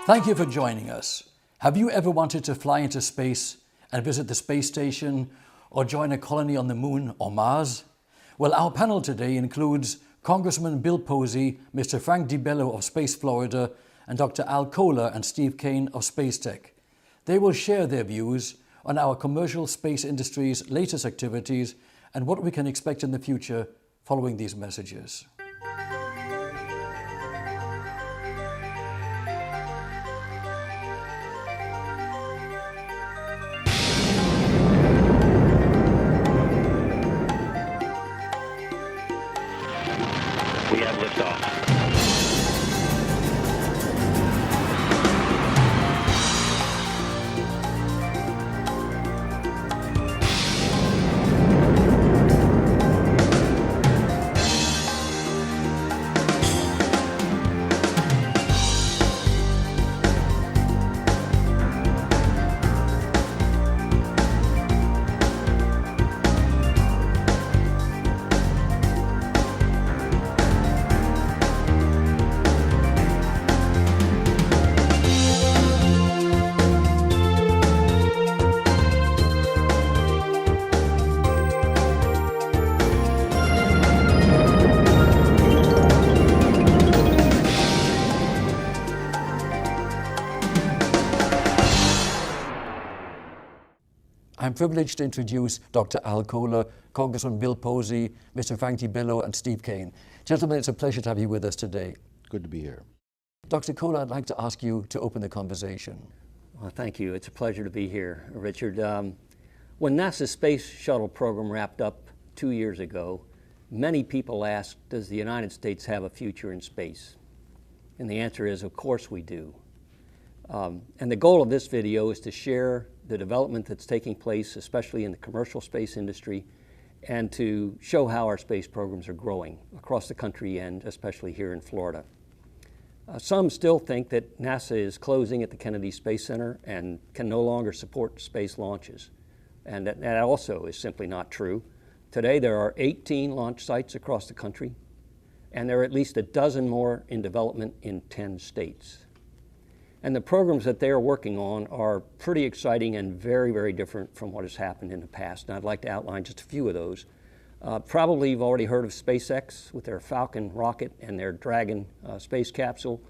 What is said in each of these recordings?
Thank you for joining us. Have you ever wanted to fly into space and visit the space station or join a colony on the moon or Mars? Well, our panel today includes Congressman Bill Posey, Mr. Frank DiBello of Space Florida, and Dr. Al Koller and Steve Kane of SpaceTEC. They will share their views on our commercial space industry's latest activities and what we can expect in the future following these messages. We have liftoff. I'm privileged to introduce Dr. Al Koller, Congressman Bill Posey, Mr. Frank DiBello, and Steve Kane. Gentlemen, it's a pleasure to have you with us today. Good to be here. Dr. Koller, I'd like to ask you to open the conversation. Well, thank you. It's a pleasure to be here, Richard. When NASA's Space Shuttle program wrapped up 2 years ago, many people asked, does the United States have a future in space? And the answer is, of course we do. And the goal of this video is to share the development that's taking place, especially in the commercial space industry, and to show how our space programs are growing across the country and especially here in Florida. Some still think that NASA is closing at the Kennedy Space Center and can no longer support space launches. And that also is simply not true. Today there are 18 launch sites across the country, and there are at least a dozen more in development in 10 states. And the programs that they are working on are pretty exciting and very, very different from what has happened in the past. And I'd like to outline just a few of those. Probably you've already heard of SpaceX with their Falcon rocket and their Dragon space capsule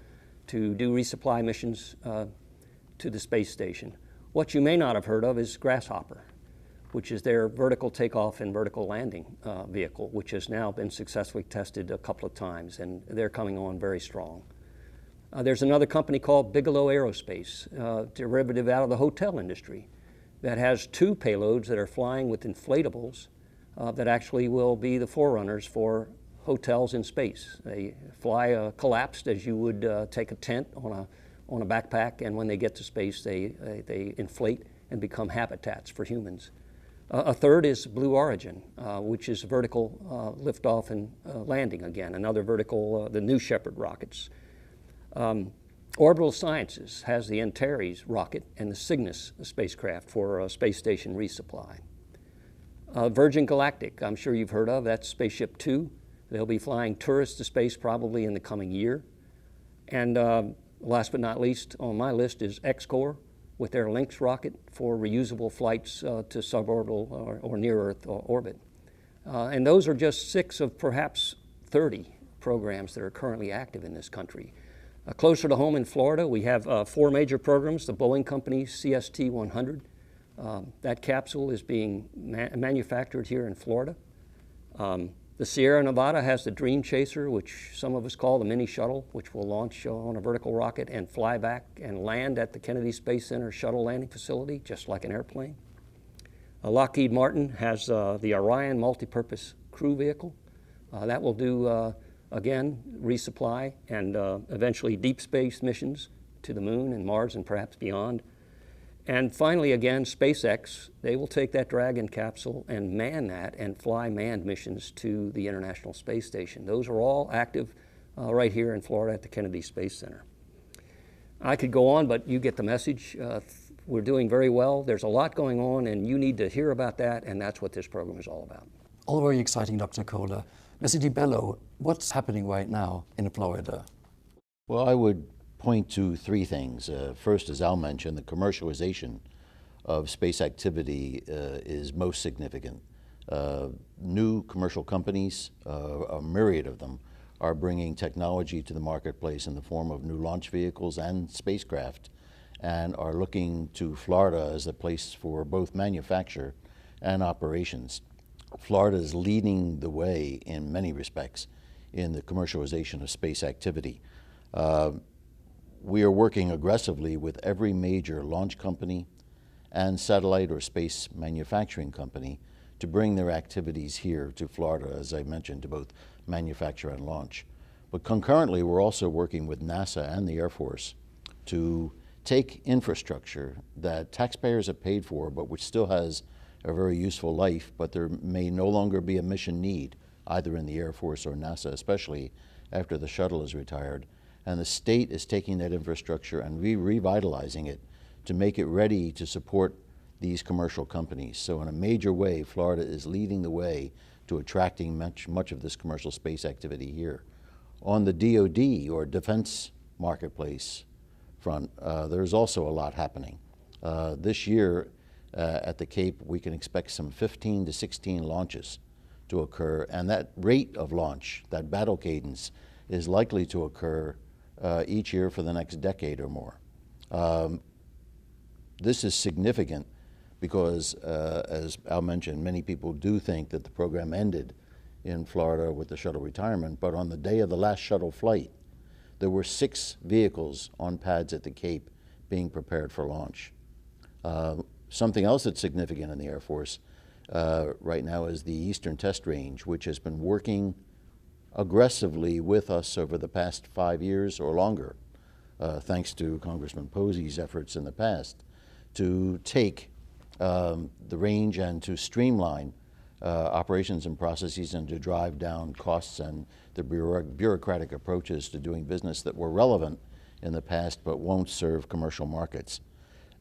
to do resupply missions to the space station. What you may not have heard of is Grasshopper, which is their vertical takeoff and vertical landing vehicle, which has now been successfully tested a couple of times, and they're coming on very strong. There's another company called Bigelow Aerospace, derivative out of the hotel industry, that has 2 payloads that are flying with inflatables that actually will be the forerunners for hotels in space. They fly collapsed as you would take a tent on a backpack, and when they get to space, they inflate and become habitats for humans. A third is Blue Origin, which is vertical liftoff and landing again, another vertical, the New Shepard rockets. Orbital Sciences has the Antares rocket and the Cygnus spacecraft for space station resupply. Virgin Galactic, I'm sure you've heard of, that's Spaceship Two. They'll be flying tourists to space probably in the coming year. And last but not least on my list is X-Corps with their Lynx rocket for reusable flights to suborbital or near-Earth orbit. And those are just 6 of perhaps 30 programs that are currently active in this country. Closer to home in Florida, we have 4 major programs. The Boeing Company CST-100. That capsule is being manufactured here in Florida. The Sierra Nevada has the Dream Chaser, which some of us call the mini shuttle, which will launch on a vertical rocket and fly back and land at the Kennedy Space Center shuttle landing facility, just like an airplane. Lockheed Martin has the Orion multipurpose crew vehicle. That will do again, resupply and eventually deep space missions to the moon and Mars and perhaps beyond. And finally, again, SpaceX, they will take that Dragon capsule and man that and fly manned missions to the International Space Station. Those are all active right here in Florida at the Kennedy Space Center. I could go on, but you get the message. We're doing very well. There's a lot going on, and you need to hear about that, and that's what this program is all about. All very exciting, Dr. Koller. Mr. DiBello, what's happening right now in Florida? Well, I would point to three things. First, as Al mentioned, the commercialization of space activity is most significant. New commercial companies, a myriad of them, are bringing technology to the marketplace in the form of new launch vehicles and spacecraft, and are looking to Florida as a place for both manufacture and operations. Florida is leading the way in many respects in the commercialization of space activity. We are working aggressively with every major launch company and satellite or space manufacturing company to bring their activities here to Florida, as I mentioned, to both manufacture and launch. But concurrently, we're also working with NASA and the Air Force to take infrastructure that taxpayers have paid for, but which still has a very useful life, but there may no longer be a mission need, either in the Air Force or NASA, especially after the shuttle is retired. And the state is taking that infrastructure and revitalizing it to make it ready to support these commercial companies. So in a major way, Florida is leading the way to attracting much of this commercial space activity here. On the DoD, or defense marketplace front, there's also a lot happening. This year at the Cape, we can expect some 15 to 16 launches to occur, and that rate of launch, that battle cadence, is likely to occur each year for the next decade or more. This is significant because, as Al mentioned, many people do think that the program ended in Florida with the shuttle retirement, but on the day of the last shuttle flight, there were 6 vehicles on pads at the Cape being prepared for launch. Something else that's significant in the Air Force right now is the Eastern Test Range, which has been working aggressively with us over the past 5 years or longer, thanks to Congressman Posey's efforts in the past, to take the range and to streamline operations and processes and to drive down costs and the bureaucratic approaches to doing business that were relevant in the past but won't serve commercial markets.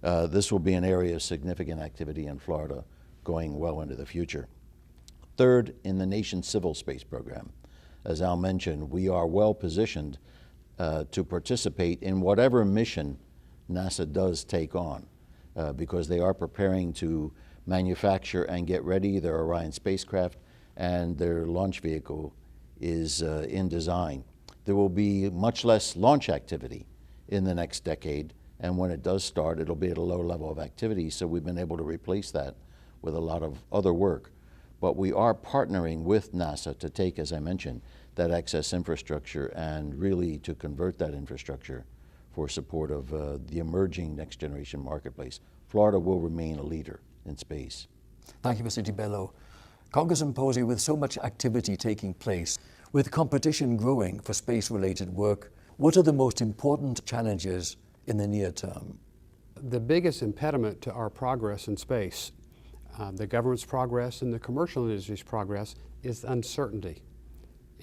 This will be an area of significant activity in Florida going well into the future. Third, in the nation's civil space program. As Al mentioned, we are well positioned to participate in whatever mission NASA does take on because they are preparing to manufacture and get ready their Orion spacecraft, and their launch vehicle is in design. There will be much less launch activity in the next decade, and when it does start, it'll be at a low level of activity, so we've been able to replace that with a lot of other work. But we are partnering with NASA to take, as I mentioned, that excess infrastructure and really to convert that infrastructure for support of the emerging next generation marketplace. Florida will remain a leader in space. Thank you, Mr. DiBello. Congressman Posey, with so much activity taking place, with competition growing for space-related work, what are the most important challenges in the near term? The biggest impediment to our progress in space, the government's progress and the commercial industry's progress, is uncertainty.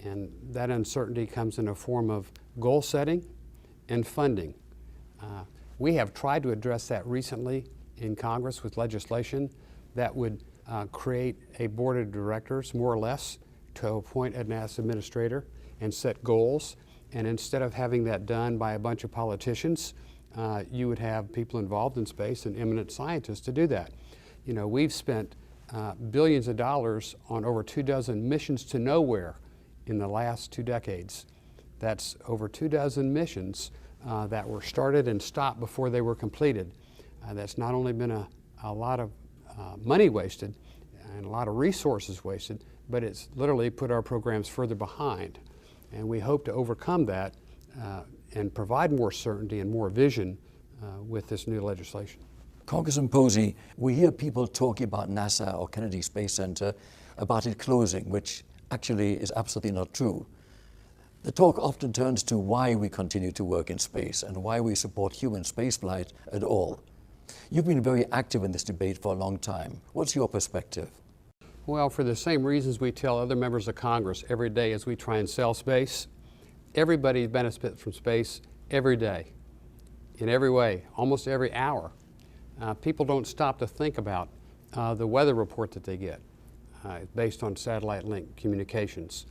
And that uncertainty comes in a form of goal setting and funding. We have tried to address that recently in Congress with legislation that would create a board of directors, more or less, to appoint a NASA administrator and set goals. And instead of having that done by a bunch of politicians, you would have people involved in space and eminent scientists to do that. You know, we've spent billions of dollars on over 24 missions to nowhere in the last 2 decades. That's over 24 missions that were started and stopped before they were completed. That's not only been a lot of money wasted and a lot of resources wasted, but it's literally put our programs further behind. And we hope to overcome that and provide more certainty and more vision with this new legislation. Congressman Posey, we hear people talking about NASA or Kennedy Space Center, about it closing, which actually is absolutely not true. The talk often turns to why we continue to work in space and why we support human spaceflight at all. You've been very active in this debate for a long time. What's your perspective? Well, for the same reasons we tell other members of Congress every day as we try and sell space, everybody benefits from space every day, in every way, almost every hour. People don't stop to think about the weather report that they get based on satellite link communications.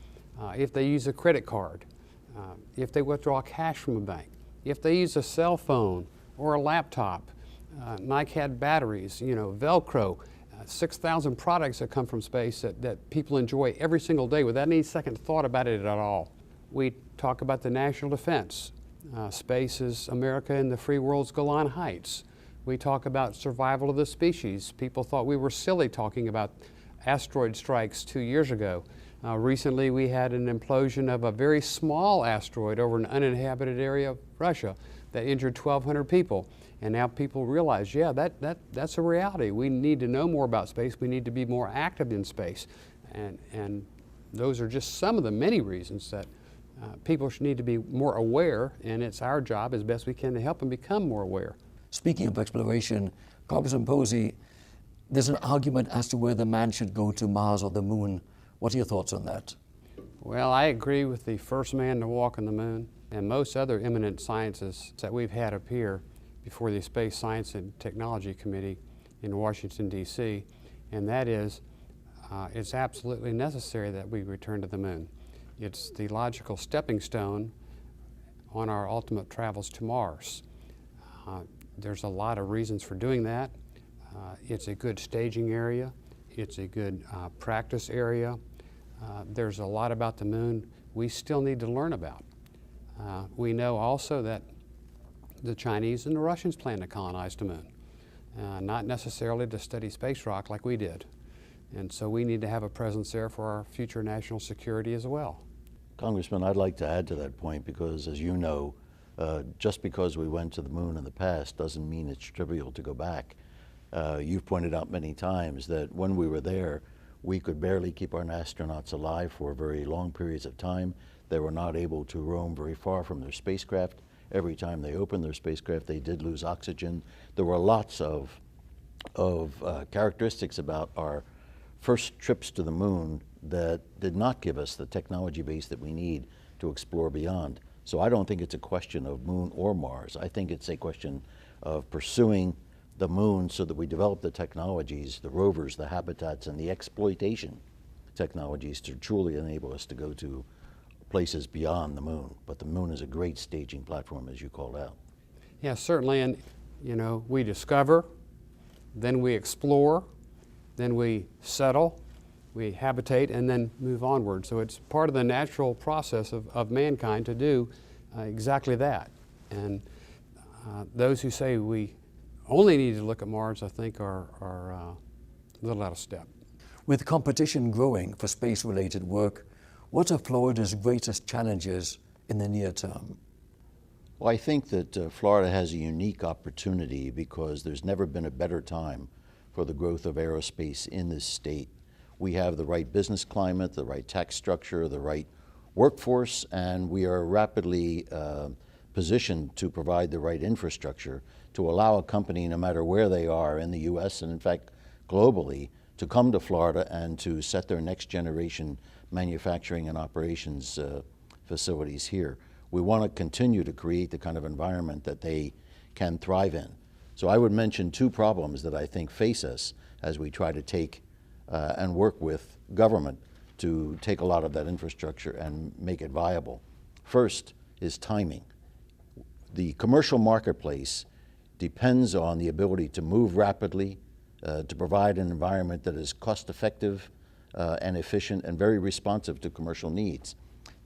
If they use a credit card, if they withdraw cash from a bank, if they use a cell phone or a laptop, Nike had batteries, Velcro, 6,000 products that come from space that people enjoy every single day without any second thought about it at all. We talk about the national defense. Space is America and the free world's Golan Heights. We talk about survival of the species. People thought we were silly talking about asteroid strikes 2 years ago. Recently we had an implosion of a very small asteroid over an uninhabited area of Russia that injured 1,200 people. And now people realize, yeah, that's a reality. We need to know more about space. We need to be more active in space. And those are just some of the many reasons that people should need to be more aware, and it's our job as best we can to help them become more aware. Speaking of exploration, Congressman Posey, there's an argument as to whether man should go to Mars or the moon. What are your thoughts on that? Well, I agree with the first man to walk on the moon and most other eminent scientists that we've had up here before the Space Science and Technology Committee in Washington, D.C., and that is it's absolutely necessary that we return to the moon. It's the logical stepping stone on our ultimate travels to Mars. There's a lot of reasons for doing that. It's a good staging area. It's a good practice area. There's a lot about the moon we still need to learn about. We know also that the Chinese and the Russians plan to colonize the moon, not necessarily to study space rock like we did. And so we need to have a presence there for our future national security as well. Congressman, I'd like to add to that point because, as you know, just because we went to the moon in the past doesn't mean it's trivial to go back. You've pointed out many times that when we were there, we could barely keep our astronauts alive for very long periods of time. They were not able to roam very far from their spacecraft. Every time they opened their spacecraft, they did lose oxygen. There were lots of characteristics about our first trips to the moon that did not give us the technology base that we need to explore beyond. So I don't think it's a question of moon or Mars. I think it's a question of pursuing the moon so that we develop the technologies, the rovers, the habitats, and the exploitation technologies to truly enable us to go to places beyond the moon. But the moon is a great staging platform, as you called out. Yeah, certainly. And, we discover, then we explore, then we settle, we habitate, and then move onward. So it's part of the natural process of mankind to do exactly that. And those who say we only need to look at Mars, I think, are a little out of step. With competition growing for space-related work, what are Florida's greatest challenges in the near term? Well, I think that Florida has a unique opportunity because there's never been a better time for the growth of aerospace in this state. We have the right business climate, the right tax structure, the right workforce, and we are rapidly positioned to provide the right infrastructure to allow a company, no matter where they are in the U.S. and in fact globally, to come to Florida and to set their next generation manufacturing and operations facilities here. We want to continue to create the kind of environment that they can thrive in. So I would mention two problems that I think face us as we try to take and work with government to take a lot of that infrastructure and make it viable. First is timing. The commercial marketplace depends on the ability to move rapidly, to provide an environment that is cost-effective and efficient and very responsive to commercial needs.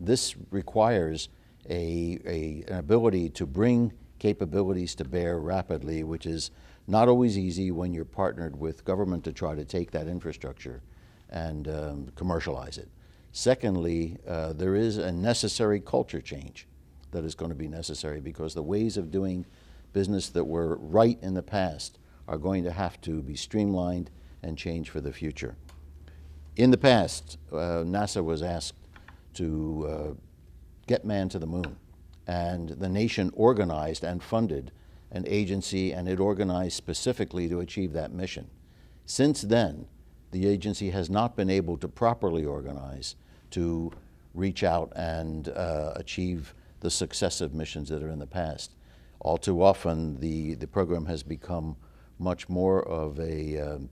This requires an ability to bring capabilities to bear rapidly, which is not always easy when you're partnered with government to try to take that infrastructure and commercialize it. Secondly, there is a necessary culture change that is going to be necessary because the ways of doing business that were right in the past are going to have to be streamlined and changed for the future. In the past, NASA was asked to get man to the moon, and the nation organized and funded an agency, and it organized specifically to achieve that mission. Since then, the agency has not been able to properly organize to reach out and achieve the successive missions that are in the past. All too often, the program has become much more of a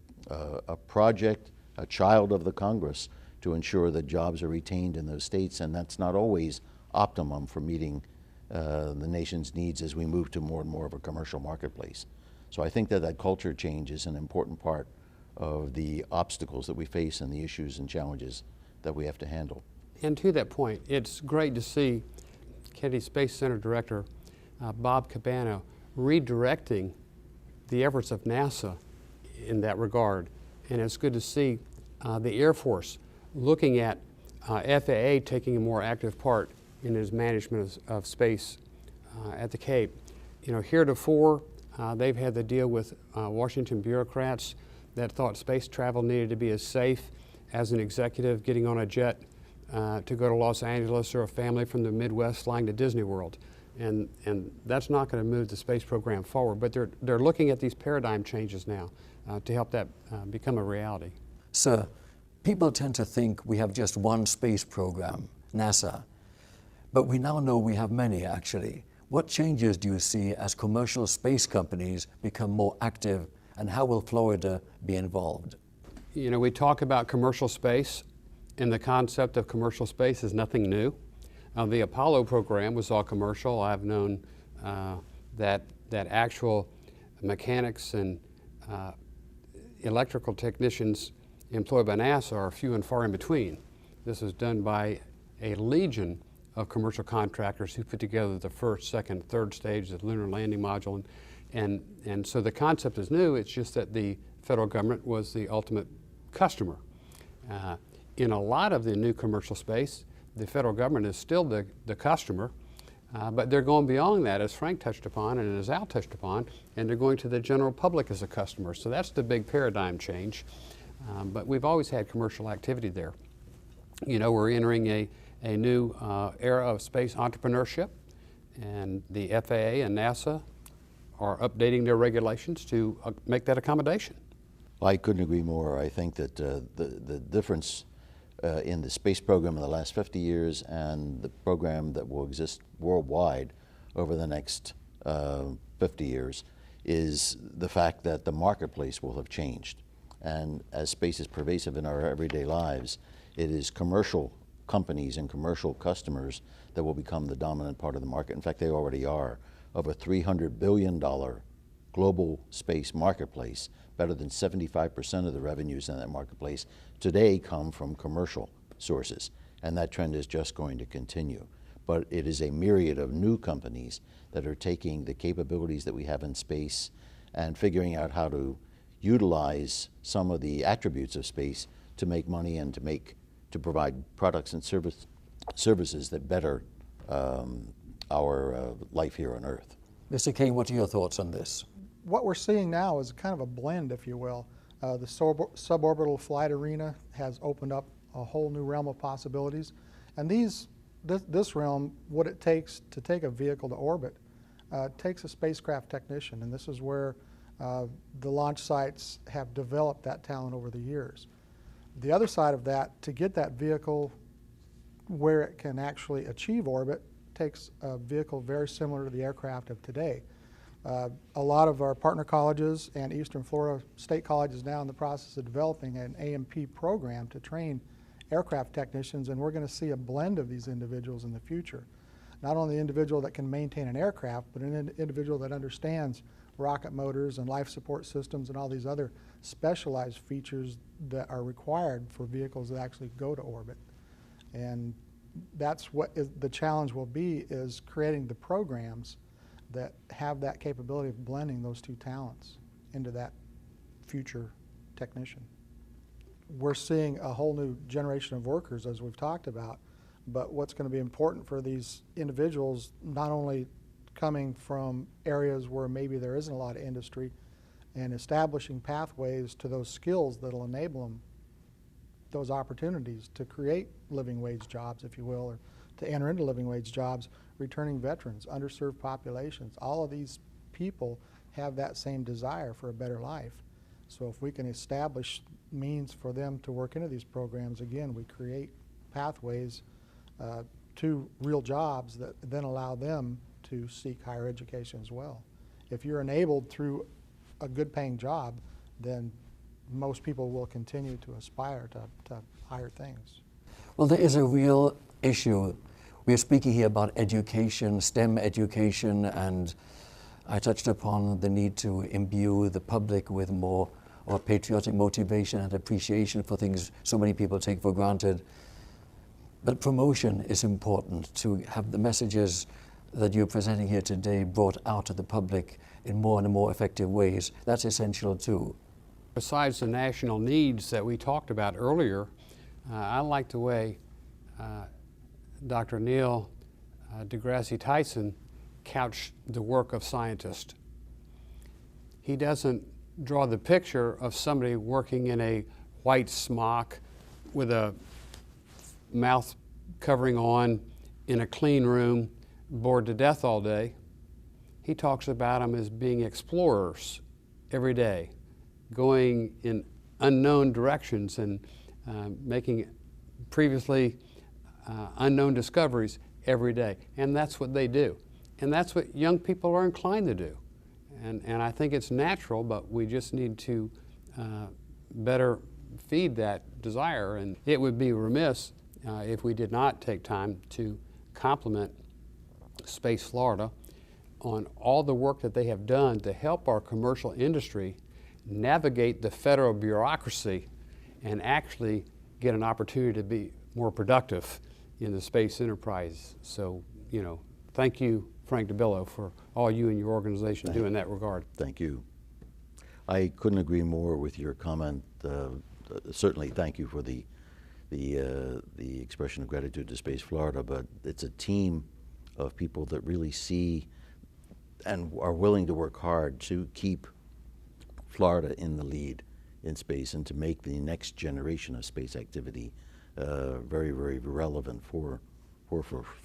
project, a child of the Congress, to ensure that jobs are retained in those states, and that's not always optimum for meeting the nation's needs as we move to more and more of a commercial marketplace. So I think that that culture change is an important part of the obstacles that we face and the issues and challenges that we have to handle. And to that point, it's great to see Kennedy Space Center Director Bob Cabana redirecting the efforts of NASA in that regard. And it's good to see the Air Force looking at FAA taking a more active part in its management of space at the Cape. You know, heretofore, they've had to deal with Washington bureaucrats that thought space travel needed to be as safe as an executive getting on a jet to go to Los Angeles, or a family from the Midwest flying to Disney World. And that's not going to move the space program forward, but they're looking at these paradigm changes now to help that become a reality. Sir, people tend to think we have just one space program, NASA, but we now know we have many actually. What changes do you see as commercial space companies become more active, and how will Florida be involved? You know, we talk about commercial space, and the concept of commercial space is nothing new. The Apollo program was all commercial. I've known that actual mechanics and electrical technicians employed by NASA are few and far in between. This is done by a legion of commercial contractors who put together the first, second, third stage of the lunar landing module. And so the concept is new, it's just that the federal government was the ultimate customer. In a lot of the new commercial space, the federal government is still the customer, but they're going beyond that, as Frank touched upon and as Al touched upon, and they're going to the general public as a customer. So that's the big paradigm change. But we've always had commercial activity there. You know, we're entering a new era of space entrepreneurship, and the FAA and NASA are updating their regulations to make that accommodation. I couldn't agree more. I think that the difference in the space program in the last 50 years and the program that will exist worldwide over the next 50 years is the fact that the marketplace will have changed. And as space is pervasive in our everyday lives, it is commercial companies and commercial customers that will become the dominant part of the market. In fact, they already are. Of a $300 billion global space marketplace, better than 75% of the revenues in that marketplace today come from commercial sources, and that trend is just going to continue. But it is a myriad of new companies that are taking the capabilities that we have in space and figuring out how to utilize some of the attributes of space to make money and to provide products and services that better our life here on Earth. Mr. Kane, what are your thoughts on this? What we're seeing now is kind of a blend, if you will. The suborbital flight arena has opened up a whole new realm of possibilities. And this realm, what it takes to take a vehicle to orbit, takes a spacecraft technician. And this is where the launch sites have developed that talent over the years. The other side of that, to get that vehicle where it can actually achieve orbit, takes a vehicle very similar to the aircraft of today. A lot of our partner colleges and Eastern Florida State College is now in the process of developing an AMP program to train aircraft technicians, and we're going to see a blend of these individuals in the future. Not only the individual that can maintain an aircraft, but an individual that understands rocket motors and life support systems and all these other specialized features that are required for vehicles that actually go to orbit. And that's what the challenge will be, is creating the programs that have that capability of blending those two talents into that future technician. We're seeing a whole new generation of workers, as we've talked about, but what's going to be important for these individuals, not only coming from areas where maybe there isn't a lot of industry, and establishing pathways to those skills that'll enable them those opportunities to create living wage jobs, if you will, or to enter into living wage jobs, returning veterans, underserved populations. All of these people have that same desire for a better life. So if we can establish means for them to work into these programs, again, we create pathways to real jobs that then allow them to seek higher education as well. If you're enabled through a good paying job, then most people will continue to aspire to higher things. Well, there is a real issue We are speaking here about education, STEM education, and I touched upon the need to imbue the public with more of patriotic motivation and appreciation for things so many people take for granted. But promotion is important, to have the messages that you're presenting here today brought out to the public in more and more effective ways. That's essential too. Besides the national needs that we talked about earlier, I like the way Dr. Neil deGrasse Tyson couched the work of scientists. He doesn't draw the picture of somebody working in a white smock with a mouth covering on in a clean room, bored to death all day. He talks about them as being explorers every day, going in unknown directions and making previously unknown discoveries every day. And that's what they do. And that's what young people are inclined to do. And I think it's natural, but we just need to better feed that desire. And it would be remiss if we did not take time to compliment Space Florida on all the work that they have done to help our commercial industry navigate the federal bureaucracy and actually get an opportunity to be more productive in the space enterprise. So, you know, thank you, Frank DiBello, for all you and your organization do in that regard. Thank you. I couldn't agree more with your comment. Certainly thank you for the expression of gratitude to Space Florida, but it's a team of people that really see and are willing to work hard to keep Florida in the lead in space and to make the next generation of space activity very, very relevant for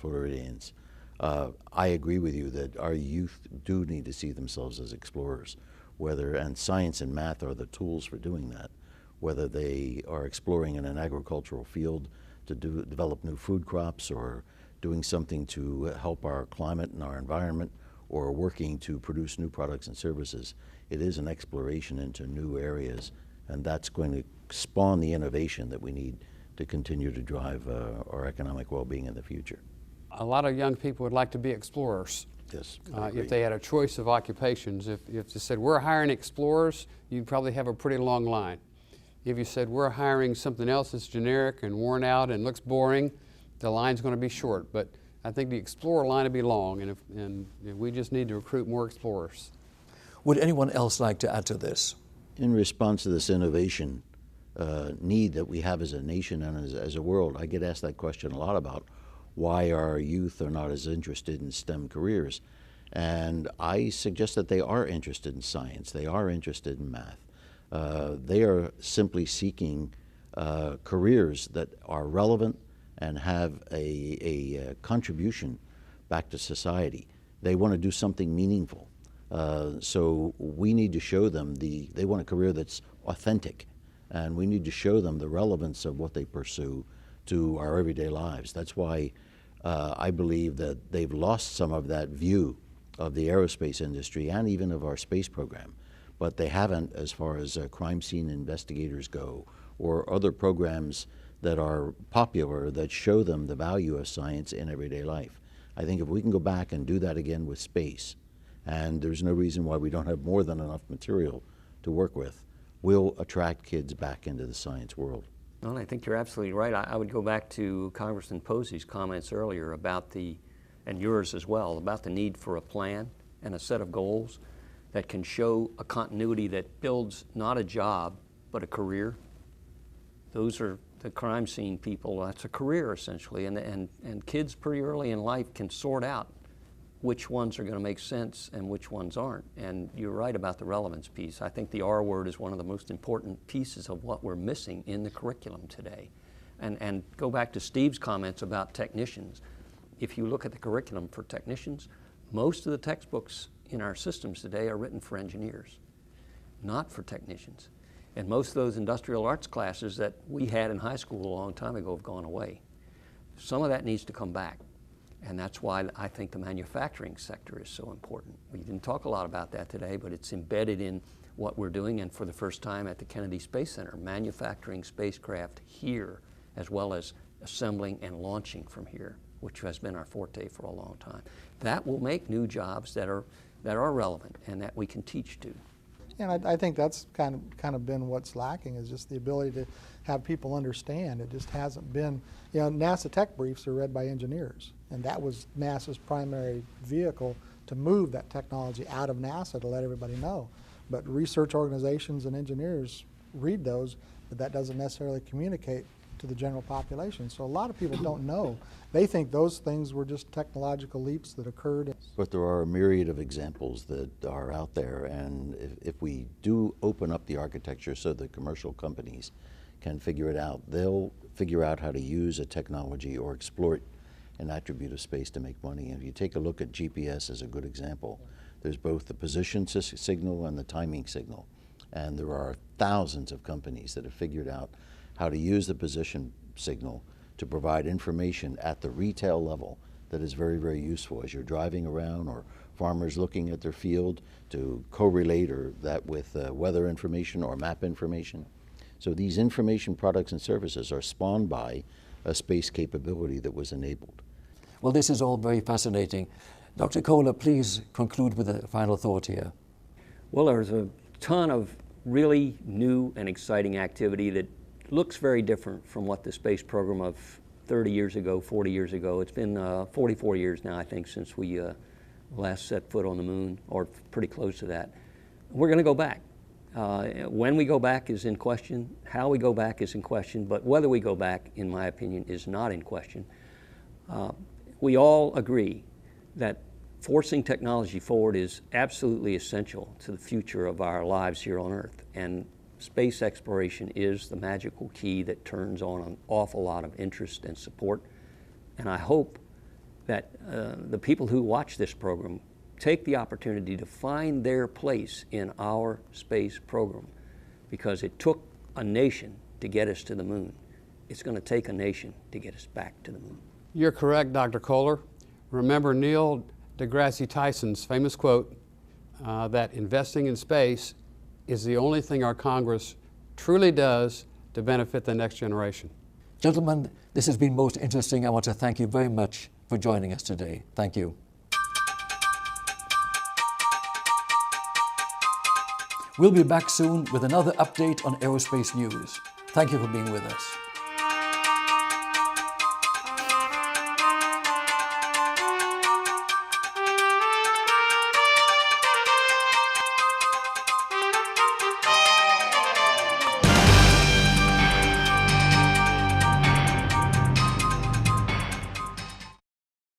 Floridians. I agree with you that our youth do need to see themselves as explorers, and science and math are the tools for doing that, whether they are exploring in an agricultural field to develop new food crops, or doing something to help our climate and our environment, or working to produce new products and services. It is an exploration into new areas, and that's going to spawn the innovation that we need to continue to drive our economic well-being in the future. A lot of young people would like to be explorers. Yes. If they had a choice of occupations. If they said, we're hiring explorers, you'd probably have a pretty long line. If you said, we're hiring something else that's generic and worn out and looks boring, the line's going to be short. But I think the explorer line would be long, and we just need to recruit more explorers. Would anyone else like to add to this? In response to this innovation need that we have as a nation and as a world, I get asked that question a lot about why our youth are not as interested in STEM careers. And I suggest that they are interested in science, they are interested in math. They are simply seeking careers that are relevant and have a contribution back to society. They want to do something meaningful. So we need to show them they want a career that's authentic, and we need to show them the relevance of what they pursue to our everyday lives. That's why I believe that they've lost some of that view of the aerospace industry and even of our space program, but they haven't as far as crime scene investigators go, or other programs that are popular that show them the value of science in everyday life. I think if we can go back and do that again with space, and there's no reason why we don't have more than enough material to work with, we'll attract kids back into the science world. Well, I think you're absolutely right. I would go back to Congressman Posey's comments earlier about and yours as well, about the need for a plan and a set of goals that can show a continuity that builds not a job, but a career. Those are the crime scene people. That's a career, essentially. And kids pretty early in life can sort out which ones are going to make sense and which ones aren't. And you're right about the relevance piece. I think the R word is one of the most important pieces of what we're missing in the curriculum today. And go back to Steve's comments about technicians. If you look at the curriculum for technicians, most of the textbooks in our systems today are written for engineers, not for technicians. And most of those industrial arts classes that we had in high school a long time ago have gone away. Some of that needs to come back. And that's why I think the manufacturing sector is so important. We didn't talk a lot about that today, but it's embedded in what we're doing, and for the first time at the Kennedy Space Center, manufacturing spacecraft here, as well as assembling and launching from here. which has been our forte for a long time. That will make new jobs that are relevant and that we can teach to. And I think that's kind of been what's lacking, is just the ability to have people understand. It just hasn't been, you know, NASA tech briefs are read by engineers, and that was NASA's primary vehicle to move that technology out of NASA to let everybody know. But research organizations and engineers read those, but that doesn't necessarily communicate to the general population. So a lot of people don't know. They think those things were just technological leaps that occurred. But there are a myriad of examples that are out there, and if we do open up the architecture so that commercial companies can figure it out, they'll figure out how to use a technology or exploit an attribute of space to make money. And if you take a look at GPS as a good example, there's both the position signal and the timing signal. And there are thousands of companies that have figured out how to use the position signal to provide information at the retail level that is very, very useful as you're driving around, or farmers looking at their field to correlate or that with weather information or map information. So these information products and services are spawned by a space capability that was enabled. Well, this is all very fascinating. Dr. Koller, please conclude with a final thought here. Well, there's a ton of really new and exciting activity that looks very different from what the space program of 30 years ago, 40 years ago. It's been 44 years now, I think, since we last set foot on the moon, or pretty close to that. We're going to go back. When we go back is in question. How we go back is in question. But whether we go back, in my opinion, is not in question. We all agree that forcing technology forward is absolutely essential to the future of our lives here on Earth. And space exploration is the magical key that turns on an awful lot of interest and support. And I hope that the people who watch this program take the opportunity to find their place in our space program, because it took a nation to get us to the moon. It's going to take a nation to get us back to the moon. You're correct, Dr. Koller. Remember Neil deGrasse Tyson's famous quote that investing in space is the only thing our Congress truly does to benefit the next generation. Gentlemen, this has been most interesting. I want to thank you very much for joining us today. Thank you. We'll be back soon with another update on aerospace news. Thank you for being with us.